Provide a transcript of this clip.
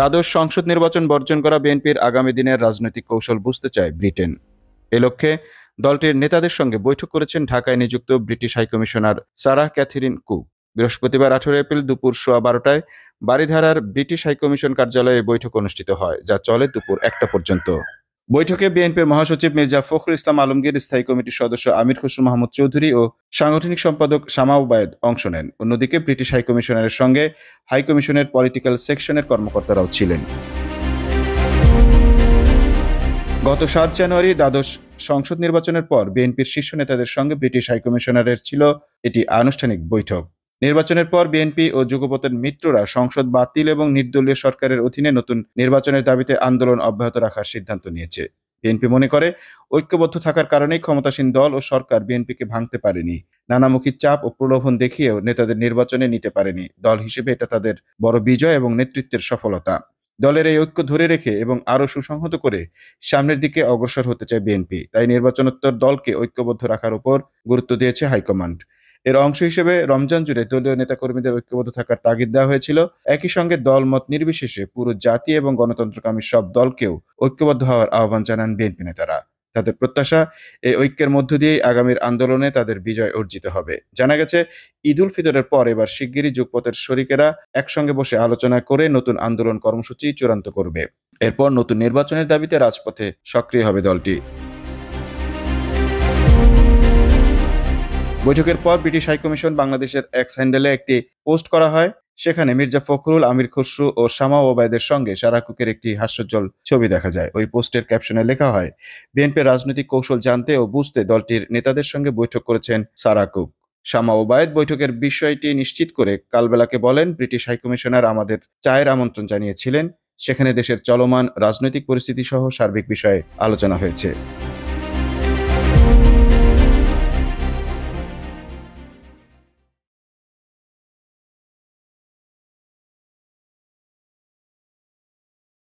দ্বাদশ সংসদ নির্বাচন বর্জন করা বিএনপির আগামী দিনের রাজনৈতিক কৌশল বুঝতে চায় ব্রিটেন। এ লক্ষ্যে দলটির নেতাদের সঙ্গে বৈঠক করেছেন ঢাকায় নিযুক্ত British high commissioner Sarah Catherine Cook. বৃহস্পতিবার 18 এপ্রিল দুপুর 12:15টায় বারিধারার ব্রিটিশ হাইকমিশন কার্যালয়ে বৈঠক অনুষ্ঠিত হয়, যা চলে দুপুর 1টা পর্যন্ত। বৈঠকে বিএনপির মহাসচিব মির্জা ফখরুল ইসলাম আলমগীর, স্থায়ী কমিটির সদস্য আমির খসরু মাহমুদ চৌধুরী ও সাংগঠনিক সম্পাদক শামা ওবায়েদ অংশ নেন। অন্যদিকে ব্রিটিশ হাইকমিশনারের সঙ্গে হাইকমিশনের পলিটিক্যাল সেকশনের কর্মকর্তারাও ছিলেন। গত 7 জানুয়ারি দ্বাদশ সংসদ নির্বাচনের পর বিএনপির শীর্ষ নেতাদের সঙ্গে ব্রিটিশ হাইকমিশনারের ছিল এটি আনুষ্ঠানিক বৈঠক। নির্বাচনের পর বিএনপি ও যুগপথের মিত্ররা সংসদ বাতিল এবং নির্দলীয় সরকারের অধীনে নতুন নির্বাচনের দাবিতে আন্দোলন অব্যাহত রাখার সিদ্ধান্ত নিয়েছে। বিএনপি মনে করে, ঐক্যবদ্ধ থাকার কারণেই ক্ষমতাসীন দল ও সরকার বিএনপিকে ভাঙতে পারেনি। নানামুখী চাপ ও প্রলোভন দেখিয়েও নেতাদের নির্বাচনে নিতে পারেনি। দল হিসেবে এটা তাদের বড় বিজয় এবং নেতৃত্বের সফলতা। দলের এই ঐক্য ধরে রেখে এবং আরও সুসংহত করে সামনের দিকে অগ্রসর হতে চায় বিএনপি। তাই নির্বাচনোত্তর দলকে ঐক্যবদ্ধ রাখার উপর গুরুত্ব দিয়েছে হাইকমান্ড। এর অংশ হিসেবে রমজান জুড়ে দলীয় নেতাকর্মীদের ঐক্যবদ্ধ থাকার তাগিদ দেওয়া হয়েছিল। একই সঙ্গে দলমত নির্বিশেষে পুরো জাতি এবং গণতন্ত্রকামী সব দলকেও ঐক্যবদ্ধ হওয়ার আহ্বান জানান বিএনপি নেতারা। তাদের প্রত্যাশা, এই ঐক্যের মধ্য দিয়েই আগামীর আন্দোলনে তাদের বিজয় অর্জিত হবে। জানা গেছে, ঈদ উল ফিতরের পর এবার শিগগিরই যুগপথের শরিকেরা একসঙ্গে বসে আলোচনা করে নতুন আন্দোলন কর্মসূচি চূড়ান্ত করবে। এরপর নতুন নির্বাচনের দাবিতে রাজপথে সক্রিয় হবে দলটি। বৈঠকের পর ব্রিটিশ হাইকমিশন বাংলাদেশের এক্স হ্যান্ডেলে একটি পোস্ট করা হয়। সেখানে মির্জা ফখরুল, আমির খসরু ও শামা ওবায়দের সঙ্গে সারাহ কুকের একটি হাস্যোজ্জ্বল ছবি দেখা যায়। ওই পোস্টের ক্যাপশনে লেখা হয়, বিএনপির রাজনৈতিক কৌশল জানতে ও বুঝতে দলটির নেতাদের সঙ্গে বৈঠক করেছেন সারাহ কুক। শামা ওবায়েদ বৈঠকের বিষয়টি নিশ্চিত করে কালবেলাকে বলেন, ব্রিটিশ হাইকমিশনার আমাদের চায়ের আমন্ত্রণ জানিয়েছিলেন। সেখানে দেশের চলমান রাজনৈতিক পরিস্থিতি সহ সার্বিক বিষয়ে আলোচনা হয়েছে।